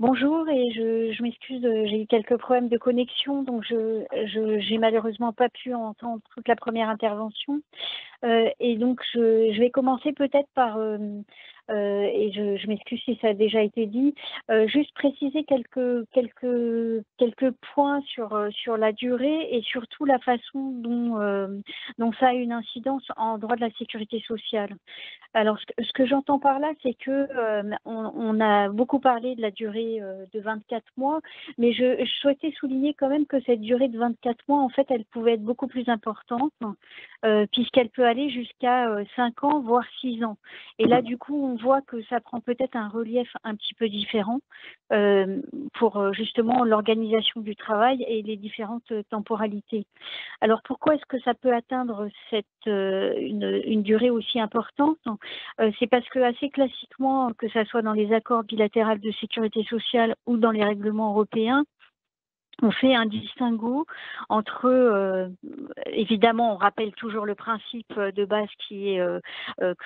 Bonjour et je m'excuse, j'ai eu quelques problèmes de connexion, donc j'ai malheureusement pas pu entendre toute la première intervention. Et donc je vais commencer peut-être par, et je m'excuse si ça a déjà été dit, juste préciser quelques points sur la durée et surtout la façon dont ça a une incidence en droit de la sécurité sociale. Alors ce que j'entends par là, c'est que, on a beaucoup parlé de la durée, de 24 mois, mais je souhaitais souligner quand même que cette durée de 24 mois, en fait, elle pouvait être beaucoup plus importante, puisqu'elle peut aller jusqu'à, 5 ans, voire 6 ans. Et là, du coup, on voit que ça prend peut-être un relief un petit peu différent, pour, justement l'organisation du travail et les différentes, temporalités. Alors pourquoi est-ce que ça peut atteindre une durée aussi importante? C'est parce que assez classiquement, que ça soit dans les accords bilatéraux de sécurité sociale ou dans les règlements européens, on fait un distinguo entre, évidemment, on rappelle toujours le principe, de base qui est,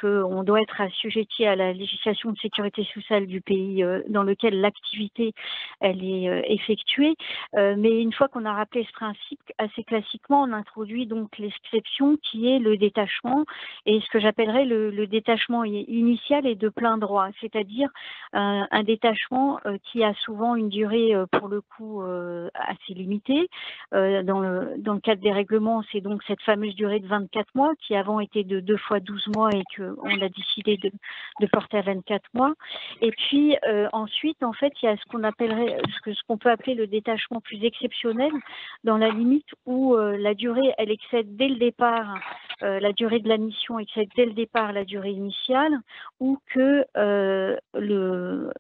qu'on doit être assujetti à la législation de sécurité sociale du pays, dans lequel l'activité, elle est, effectuée. Mais une fois qu'on a rappelé ce principe, assez classiquement, on introduit donc l'exception qui est le détachement et ce que j'appellerais le détachement initial et de plein droit. C'est-à-dire un détachement, qui a souvent une durée, pour le coup, assez limitée. Dans le cadre des règlements, c'est donc cette fameuse durée de 24 mois qui avant était de 2 fois 12 mois et qu'on a décidé de porter à 24 mois. Et puis ensuite, en fait, il y a ce qu'on appellerait, ce qu'on peut appeler le détachement plus exceptionnel, dans la limite où la durée, elle excède dès le départ, la durée de la mission excède dès le départ la durée initiale, ou que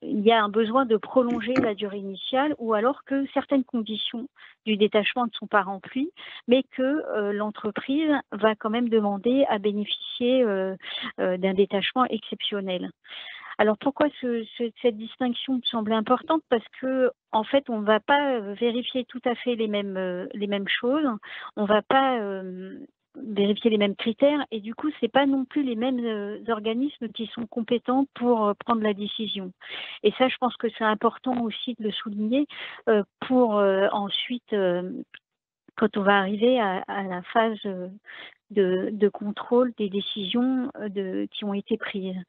il y a un besoin de prolonger la durée initiale, ou alors que certaines conditions du détachement ne sont pas remplies, mais que l'entreprise va quand même demander à bénéficier d'un détachement exceptionnel. Alors pourquoi cette distinction me semble importante? Parce que en fait, on ne va pas vérifier tout à fait les mêmes choses. On ne va pas vérifier les mêmes critères et du coup, c'est pas non plus les mêmes organismes qui sont compétents pour prendre la décision. Et ça, je pense que c'est important aussi de le souligner pour ensuite, quand on va arriver à la phase de contrôle des décisions qui ont été prises.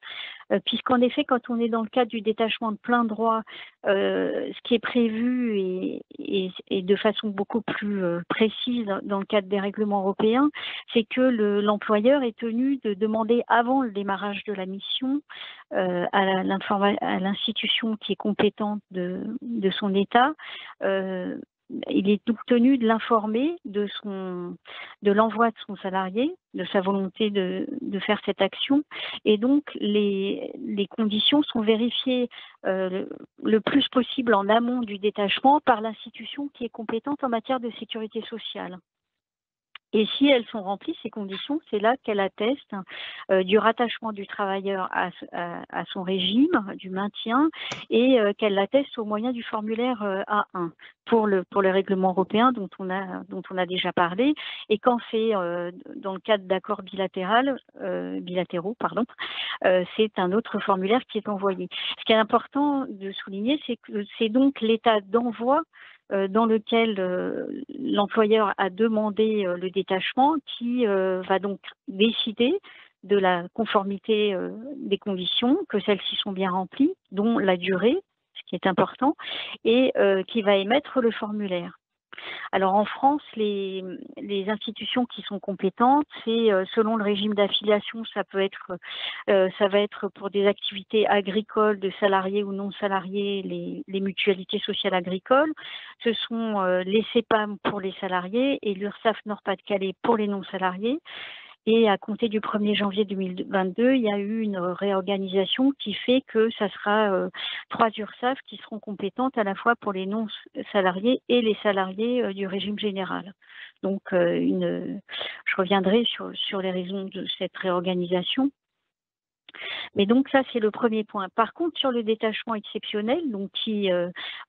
Puisqu'en effet, quand on est dans le cadre du détachement de plein droit, ce qui est prévu et de façon beaucoup plus précise dans le cadre des règlements européens, c'est que l'employeur est tenu de demander avant le démarrage de la mission à l'institution qui est compétente de son État. Il est donc tenu de l'informer de l'envoi de son salarié, de sa volonté de faire cette action. Et donc, les conditions sont vérifiées le plus possible en amont du détachement par l'institution qui est compétente en matière de sécurité sociale. Et si elles sont remplies, ces conditions, c'est là qu'elle atteste du rattachement du travailleur à son régime, du maintien, et qu'elle l'atteste au moyen du formulaire A1 pour le règlement européen dont on a déjà parlé. Et quand c'est dans le cadre d'accords bilatéraux, c'est un autre formulaire qui est envoyé. Ce qui est important de souligner, c'est que c'est donc l'état d'envoi dans lequel l'employeur a demandé le détachement qui va donc décider de la conformité des conditions, que celles-ci sont bien remplies, dont la durée, ce qui est important, et qui va émettre le formulaire. Alors en France, les institutions qui sont compétentes, c'est selon le régime d'affiliation, ça va être pour des activités agricoles de salariés ou non salariés, les mutualités sociales agricoles. Ce sont les CEPAM pour les salariés et l'URSSAF Nord-Pas-de-Calais pour les non salariés. Et à compter du 1er janvier 2022, il y a eu une réorganisation qui fait que ça sera 3 URSSAF qui seront compétentes à la fois pour les non-salariés et les salariés du régime général. Donc, je reviendrai sur les raisons de cette réorganisation. Mais donc ça, c'est le premier point. Par contre, sur le détachement exceptionnel, donc qui,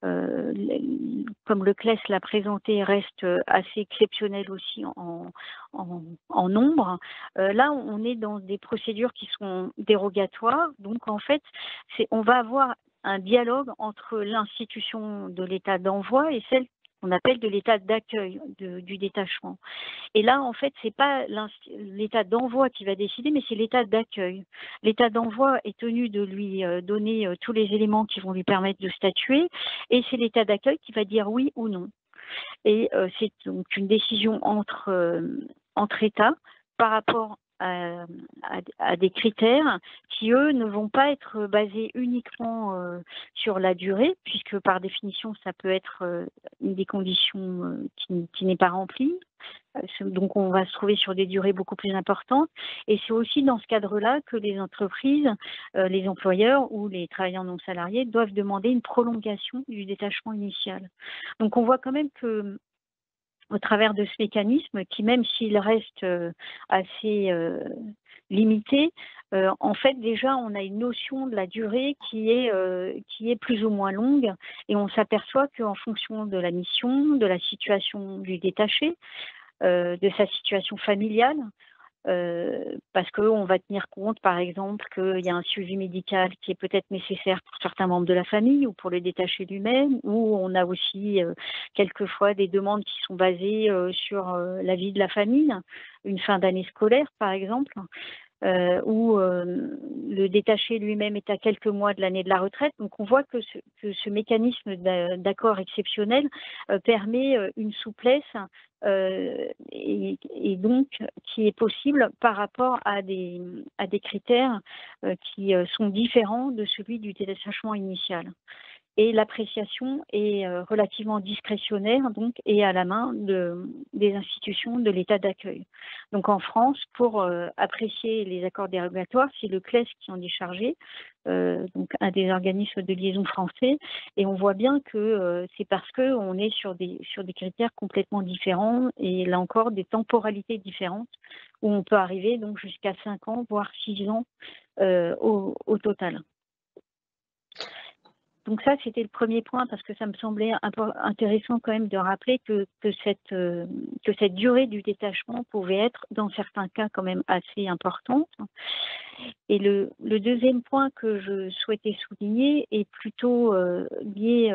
comme le CLES l'a présenté, reste assez exceptionnel aussi en nombre, là, on est dans des procédures qui sont dérogatoires. Donc, en fait, on va avoir un dialogue entre l'institution de l'état d'envoi et celle qu'on appelle de l'état d'accueil du détachement. Et là, en fait, c'est pas l'état d'envoi qui va décider, mais c'est l'état d'accueil. L'état d'envoi est tenu de lui donner tous les éléments qui vont lui permettre de statuer, et c'est l'état d'accueil qui va dire oui ou non. Et c'est donc une décision entre États par rapport à des critères qui, eux, ne vont pas être basés uniquement sur la durée, puisque par définition, ça peut être une des conditions qui n'est pas remplie. Donc, on va se trouver sur des durées beaucoup plus importantes. Et c'est aussi dans ce cadre-là que les entreprises, les employeurs ou les travailleurs non salariés doivent demander une prolongation du détachement initial. Donc, on voit quand même que au travers de ce mécanisme, qui même s'il reste assez limité, en fait déjà on a une notion de la durée qui est plus ou moins longue, et on s'aperçoit qu'en fonction de la mission, de la situation du détaché, de sa situation familiale, parce qu'on va tenir compte, par exemple, qu'il y a un suivi médical qui est peut-être nécessaire pour certains membres de la famille ou pour le détaché lui-même, ou on a aussi quelquefois des demandes qui sont basées sur la vie de la famille, une fin d'année scolaire, par exemple, où le détaché lui-même est à quelques mois de l'année de la retraite. Donc on voit que ce mécanisme d'accord exceptionnel permet une souplesse et donc qui est possible par rapport à des critères qui sont différents de celui du détachement initial. Et l'appréciation est relativement discrétionnaire, donc, et à la main des institutions de l'état d'accueil. Donc en France, pour apprécier les accords dérogatoires, c'est le CLES qui en est chargé, donc un des organismes de liaison français, et on voit bien que c'est parce qu'on est sur des critères complètement différents, et là encore des temporalités différentes, où on peut arriver donc jusqu'à 5 ans, voire 6 ans au total. Donc ça, c'était le premier point, parce que ça me semblait intéressant quand même de rappeler que cette durée du détachement pouvait être, dans certains cas, quand même assez importante. Et le deuxième point que je souhaitais souligner est plutôt lié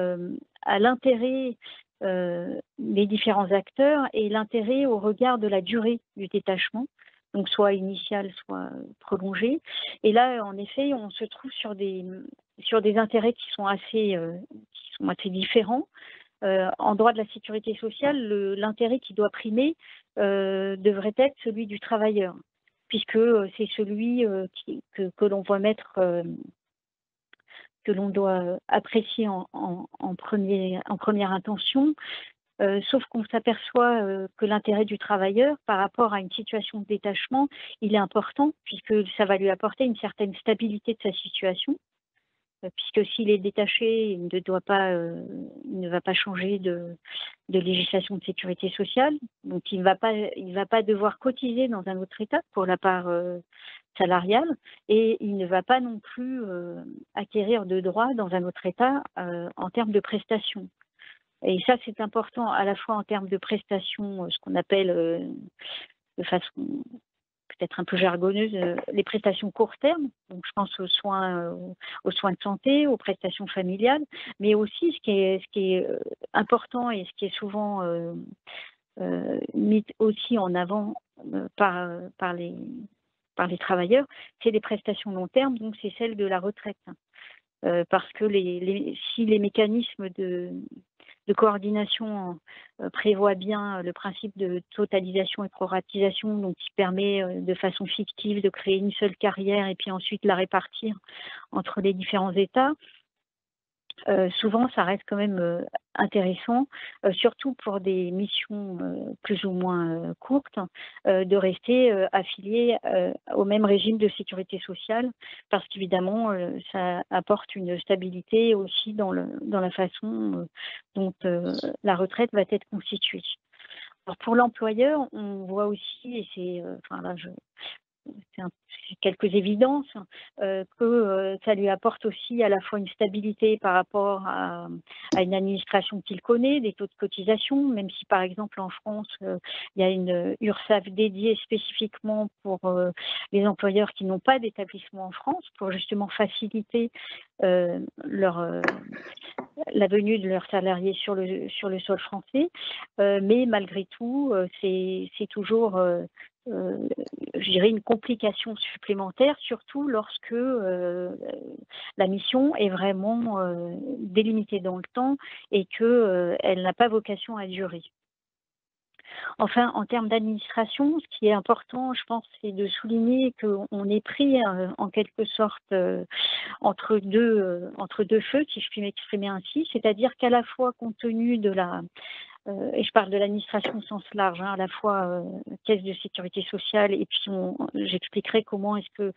à l'intérêt des différents acteurs et l'intérêt au regard de la durée du détachement, donc soit initial, soit prolongé. Et là, en effet, on se trouve sur des intérêts qui sont assez différents. En droit de la sécurité sociale, l'intérêt qui doit primer devrait être celui du travailleur, puisque c'est celui que l'on voit mettre, que l'on doit apprécier en première intention. Sauf qu'on s'aperçoit que l'intérêt du travailleur par rapport à une situation de détachement, il est important, puisque ça va lui apporter une certaine stabilité de sa situation. Puisque s'il est détaché, il ne va pas changer de législation de sécurité sociale, donc il va pas devoir cotiser dans un autre État pour la part salariale, et il ne va pas non plus acquérir de droits dans un autre État en termes de prestations. Et ça, c'est important à la fois en termes de prestations, ce qu'on appelle de façon peut-être un peu jargonneuse, les prestations court terme. Donc, je pense aux soins de santé, aux prestations familiales, mais aussi ce qui est important et ce qui est souvent mis aussi en avant par les travailleurs, c'est les prestations long terme, donc c'est celle de la retraite. Parce que si les mécanismes de coordination prévoient bien le principe de totalisation et proratisation, donc qui permet de façon fictive de créer une seule carrière et puis ensuite la répartir entre les différents États, souvent ça reste quand même intéressant, surtout pour des missions plus ou moins courtes, de rester affilié au même régime de sécurité sociale, parce qu'évidemment ça apporte une stabilité aussi dans la façon dont la retraite va être constituée. Alors pour l'employeur, on voit aussi, et c'est, enfin là c'est quelques évidences, que ça lui apporte aussi à la fois une stabilité par rapport à une administration qu'il connaît, des taux de cotisation, même si par exemple en France, il y a une URSSAF dédiée spécifiquement pour les employeurs qui n'ont pas d'établissement en France, pour justement faciliter la venue de leurs salariés sur le sol français. Mais malgré tout, c'est toujours je dirais une complication supplémentaire, surtout lorsque la mission est vraiment délimitée dans le temps et qu'elle n'a pas vocation à durer. Enfin, en termes d'administration, ce qui est important, je pense, c'est de souligner qu'on est pris en quelque sorte entre deux feux, si je puis m'exprimer ainsi, c'est-à-dire qu'à la fois compte tenu de et je parle de l'administration au sens large, à la fois caisse de sécurité sociale, et puis j'expliquerai comment est-ce que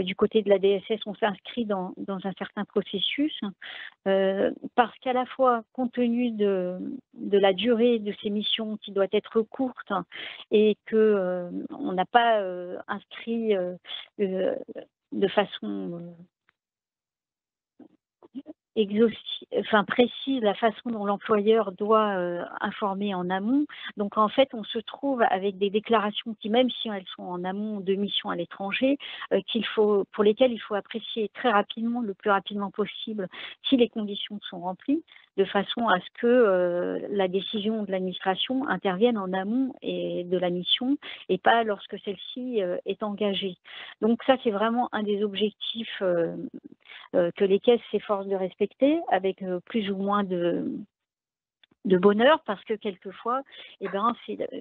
du côté de la DSS, on s'inscrit dans un certain processus, parce qu'à la fois, compte tenu de la durée de ces missions qui doit être courte et que on n'a pas inscrit de façon précise la façon dont l'employeur doit informer en amont. Donc en fait, on se trouve avec des déclarations qui, même si elles sont en amont de missions à l'étranger, pour lesquelles il faut apprécier très rapidement, le plus rapidement possible, si les conditions sont remplies, de façon à ce que la décision de l'administration intervienne en amont de la mission et pas lorsque celle-ci est engagée. Donc ça, c'est vraiment un des objectifs que les caisses s'efforcent de respecter avec plus ou moins de bonheur, parce que quelquefois,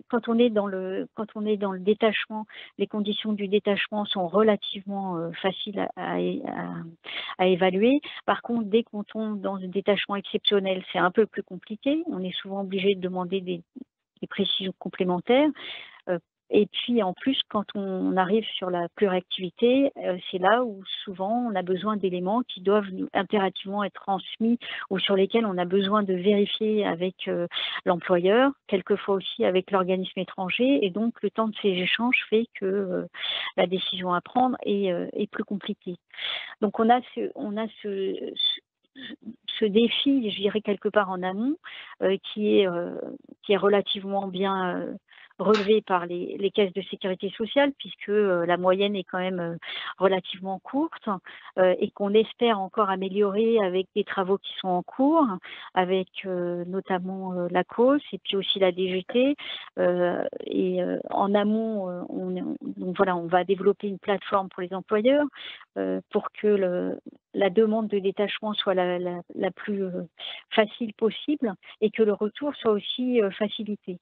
quand on est dans le détachement, les conditions du détachement sont relativement faciles à évaluer. Par contre, dès qu'on tombe dans un détachement exceptionnel, c'est un peu plus compliqué. On est souvent obligé de demander des précisions complémentaires. Et puis en plus, quand on arrive sur la pluriactivité, c'est là où souvent on a besoin d'éléments qui doivent impérativement être transmis ou sur lesquels on a besoin de vérifier avec l'employeur, quelquefois aussi avec l'organisme étranger. Et donc le temps de ces échanges fait que la décision à prendre est plus compliquée. Donc on a ce défi, je dirais quelque part en amont, qui est relativement bien relevé par les caisses de sécurité sociale, puisque la moyenne est quand même relativement courte et qu'on espère encore améliorer avec des travaux qui sont en cours, avec notamment la COS et puis aussi la DGT. En amont, on va développer une plateforme pour les employeurs pour que la demande de détachement soit la plus facile possible et que le retour soit aussi facilité.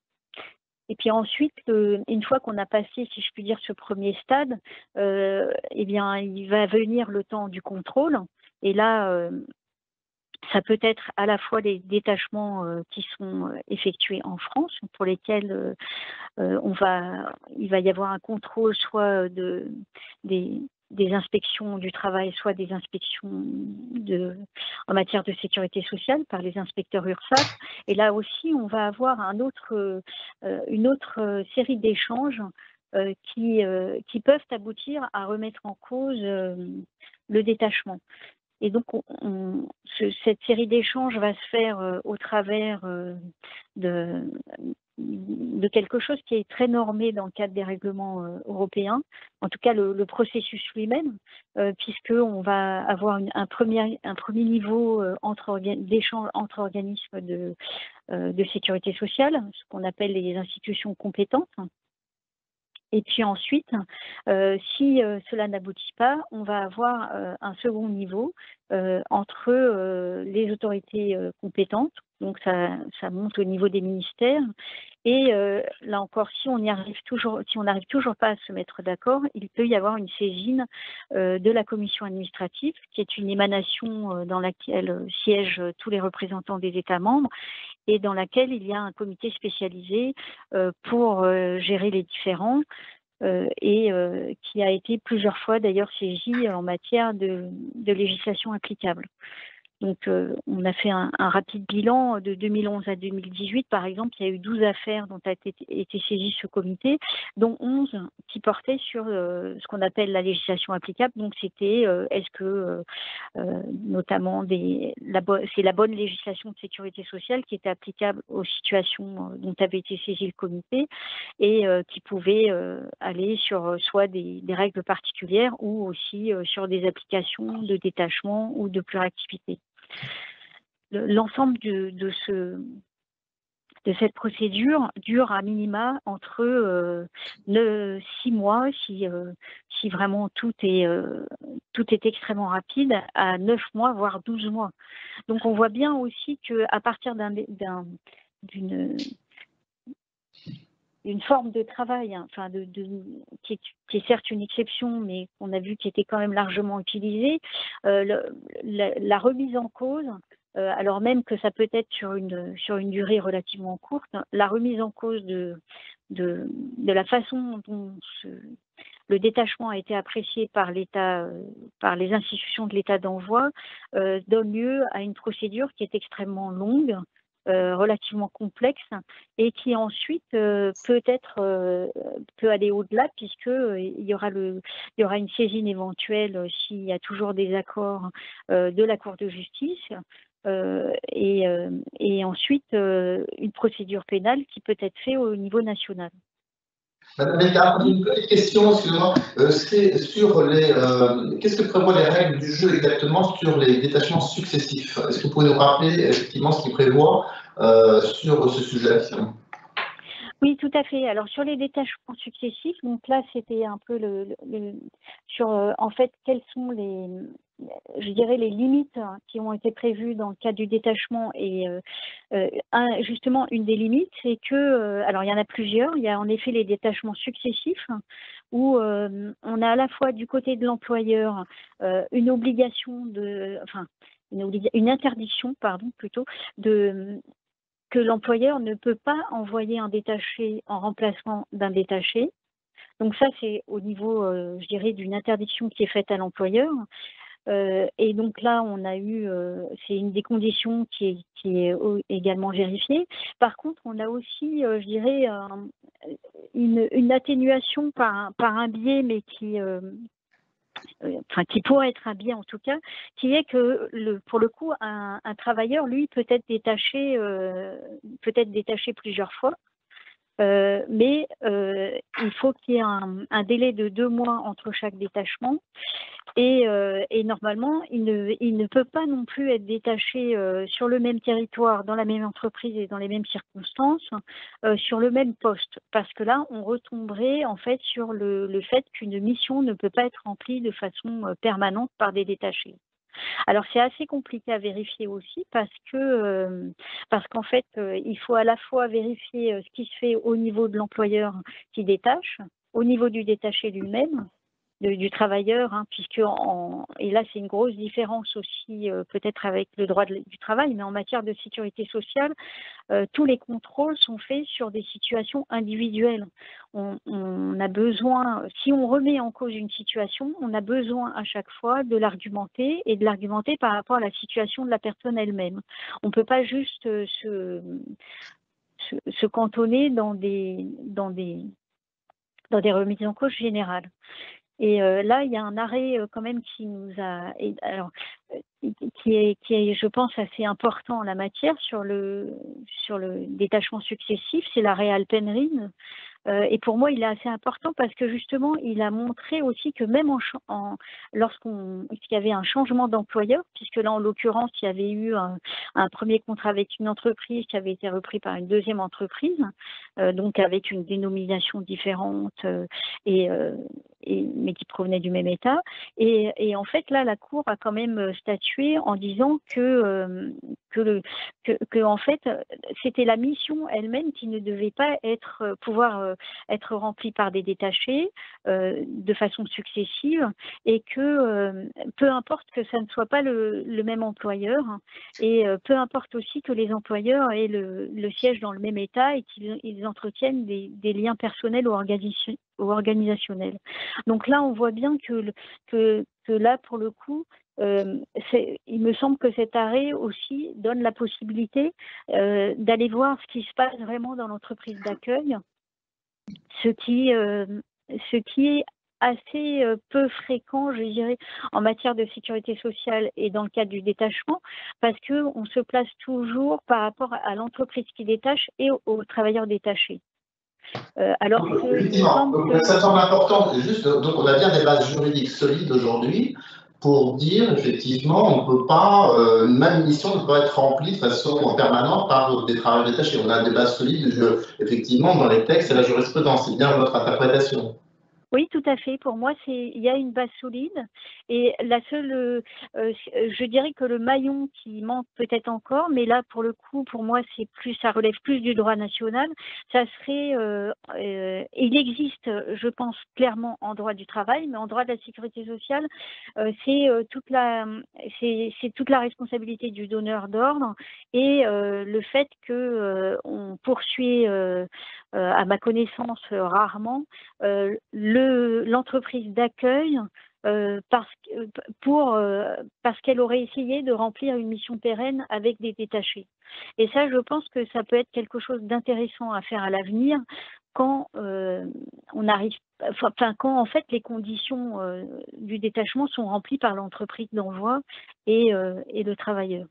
Et puis ensuite, une fois qu'on a passé, si je puis dire, ce premier stade, il va venir le temps du contrôle. Et là, ça peut être à la fois les détachements qui sont effectués en France, pour lesquels il va y avoir un contrôle soit des inspections du travail, soit des inspections en matière de sécurité sociale par les inspecteurs URSSAF. Et là aussi, on va avoir une autre série d'échanges qui peuvent aboutir à remettre en cause le détachement. Et donc, cette série d'échanges va se faire au travers de quelque chose qui est très normé dans le cadre des règlements européens, en tout cas le processus lui-même, puisqu'on va avoir un premier niveau d'échange entre organismes de sécurité sociale, ce qu'on appelle les institutions compétentes. Et puis ensuite, si cela n'aboutit pas, on va avoir un second niveau entre les autorités compétentes. Donc ça monte au niveau des ministères. Et là encore, si on n'arrive toujours pas à se mettre d'accord, il peut y avoir une saisine de la commission administrative, qui est une émanation dans laquelle siègent tous les représentants des États membres et dans laquelle il y a un comité spécialisé pour gérer les différends et qui a été plusieurs fois d'ailleurs saisi en matière de législation applicable. Donc, on a fait un rapide bilan de 2011 à 2018. Par exemple, il y a eu 12 affaires dont a été saisi ce comité, dont 11 qui portaient sur ce qu'on appelle la législation applicable. Donc, c'était est-ce que, notamment, c'est la bonne législation de sécurité sociale qui était applicable aux situations dont avait été saisi le comité et qui pouvait aller sur soit des règles particulières ou aussi sur des applications de détachement ou de pluriactivité. L'ensemble de cette procédure dure à minima entre 6 mois, si vraiment tout est extrêmement rapide, à 9 mois, voire 12 mois. Donc on voit bien aussi qu'à partir d'une forme de travail, enfin qui est certes une exception, mais qu'on a vu qui était quand même largement utilisée, la remise en cause, alors même que ça peut être sur une durée relativement courte, la remise en cause de la façon dont le détachement a été apprécié par l'État, par les institutions de l'État d'envoi, donne lieu à une procédure qui est extrêmement longue, relativement complexe et qui ensuite peut aller au-delà puisque il y aura une saisine éventuelle s'il y a toujours des accords de la Cour de justice et ensuite une procédure pénale qui peut être faite au niveau national. Madame Bécard, une petite question, excusez-moi, c'est sur qu'est-ce que prévoient les règles du jeu exactement sur les détachements successifs? Est-ce que vous pouvez nous rappeler effectivement ce qu'ils prévoient sur ce sujet? Oui, tout à fait. Alors sur les détachements successifs, donc là c'était un peu sur en fait quelles sont je dirais les limites qui ont été prévues dans le cadre du détachement et justement une des limites c'est que alors il y en a plusieurs. Il y a en effet les détachements successifs où on a à la fois du côté de l'employeur une obligation une interdiction pardon plutôt que l'employeur ne peut pas envoyer un détaché en remplacement d'un détaché. Donc ça, c'est au niveau, je dirais, d'une interdiction qui est faite à l'employeur. Et donc là, on a eu, c'est une des conditions qui est également vérifiée. Par contre, on a aussi, je dirais, une atténuation par un biais, mais qui pourrait être un biais en tout cas, qui est que pour le coup, un travailleur, lui, peut être détaché plusieurs fois. Mais il faut qu'il y ait un délai de 2 mois entre chaque détachement et normalement il ne peut pas non plus être détaché sur le même territoire, dans la même entreprise et dans les mêmes circonstances, sur le même poste, parce que là on retomberait en fait sur le fait qu'une mission ne peut pas être remplie de façon permanente par des détachés. Alors c'est assez compliqué à vérifier aussi parce qu'en fait il faut à la fois vérifier ce qui se fait au niveau de l'employeur qui détache, au niveau du détaché lui-même, du travailleur, puisque et là c'est une grosse différence aussi peut-être avec le droit du travail, mais en matière de sécurité sociale, tous les contrôles sont faits sur des situations individuelles. On a besoin, si on remet en cause une situation, on a besoin à chaque fois de l'argumenter et de l'argumenter par rapport à la situation de la personne elle-même. On ne peut pas juste se cantonner dans des remises en cause générales. Et là, il y a un arrêt quand même qui nous a, qui est, je pense, assez important en la matière sur le détachement successif. C'est l'arrêt Alpenrine. Et pour moi, il est assez important parce que justement, il a montré aussi que même lorsqu'il y avait un changement d'employeur, puisque là, en l'occurrence, il y avait eu un premier contrat avec une entreprise qui avait été repris par une deuxième entreprise, donc avec une dénomination différente, mais qui provenait du même État. Et en fait, là, la Cour a quand même statué en disant que en fait, c'était la mission elle-même qui ne devait pas pouvoir être remplie par des détachés de façon successive et que peu importe que ça ne soit pas le même employeur et peu importe aussi que les employeurs aient le siège dans le même État et qu'ils entretiennent des liens personnels ou organisationnels. Donc là, on voit bien que là, pour le coup, il me semble que cet arrêt aussi donne la possibilité d'aller voir ce qui se passe vraiment dans l'entreprise d'accueil, ce qui, ce qui est assez peu fréquent, je dirais, en matière de sécurité sociale et dans le cadre du détachement, parce qu'on se place toujours par rapport à l'entreprise qui détache et aux travailleurs détachés. Alors que Effectivement, ça semble important. Juste, donc on a bien des bases juridiques solides aujourd'hui pour dire effectivement on ne peut pas, une même mission ne peut pas être remplie de façon permanente par des travailleurs détachés. On a des bases solides, effectivement, dans les textes et la jurisprudence. C'est bien votre interprétation. Oui, tout à fait. Pour moi, il y a une base solide et la seule, je dirais que le maillon qui manque peut-être encore, mais là, pour le coup, pour moi, ça relève plus du droit national. Ça serait, il existe, je pense, clairement en droit du travail, mais en droit de la sécurité sociale, c'est toute la responsabilité du donneur d'ordre et le fait que on poursuit, à ma connaissance, rarement l'entreprise d'accueil parce qu'elle aurait essayé de remplir une mission pérenne avec des détachés. Et ça, je pense que ça peut être quelque chose d'intéressant à faire à l'avenir quand on arrive, quand en fait les conditions du détachement sont remplies par l'entreprise d'envoi et le travailleur.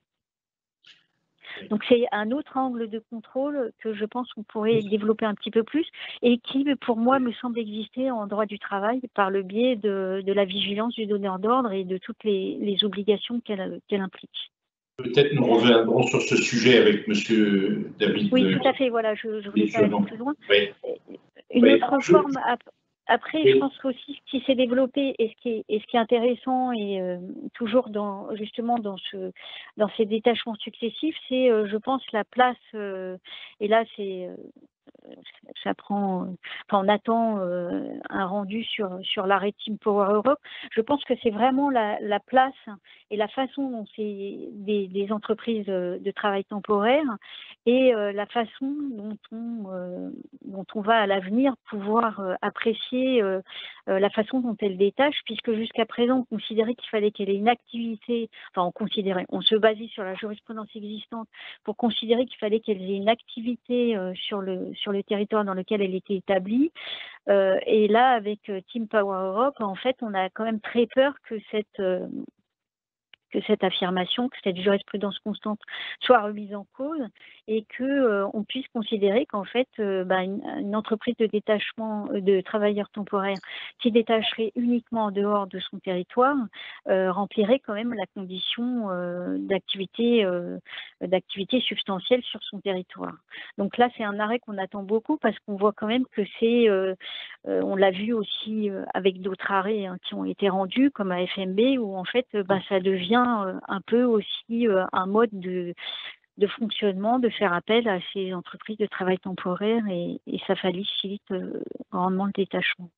Donc c'est un autre angle de contrôle que je pense qu'on pourrait développer un petit peu plus et qui, pour moi, me semble exister en droit du travail par le biais de la vigilance du donneur d'ordre et de toutes les obligations qu'elle implique. Peut-être nous reviendrons sur ce sujet avec Monsieur David. Oui, tout à fait. Voilà, je voulais pas aller plus loin. Oui. Une autre forme. Après, je pense aussi ce qui s'est développé et ce qui est intéressant et toujours justement dans ces détachements successifs, c'est, je pense, la place. Et là, on attend un rendu sur l'arrêt Team Power Europe. Je pense que c'est vraiment la place et la façon dont c'est des entreprises de travail temporaire et la façon dont on va à l'avenir pouvoir apprécier la façon dont elles détachent, puisque jusqu'à présent on considérait qu'il fallait qu'elle ait une activité, on se basait sur la jurisprudence existante pour considérer qu'il fallait qu'elle ait une activité sur le territoire dans lequel elle était établie. Et là, avec Team Power Europe, en fait, on a quand même très peur que cette affirmation, que cette jurisprudence constante soit remise en cause et que on puisse considérer qu'en fait, une entreprise de détachement de travailleurs temporaires qui détacherait uniquement en dehors de son territoire remplirait quand même la condition d'activité substantielle sur son territoire. Donc là, c'est un arrêt qu'on attend beaucoup parce qu'on voit quand même que on l'a vu aussi avec d'autres arrêts qui ont été rendus, comme à FMB, où en fait, ça devient un peu aussi un mode de fonctionnement, de faire appel à ces entreprises de travail temporaire et ça facilite grandement le détachement.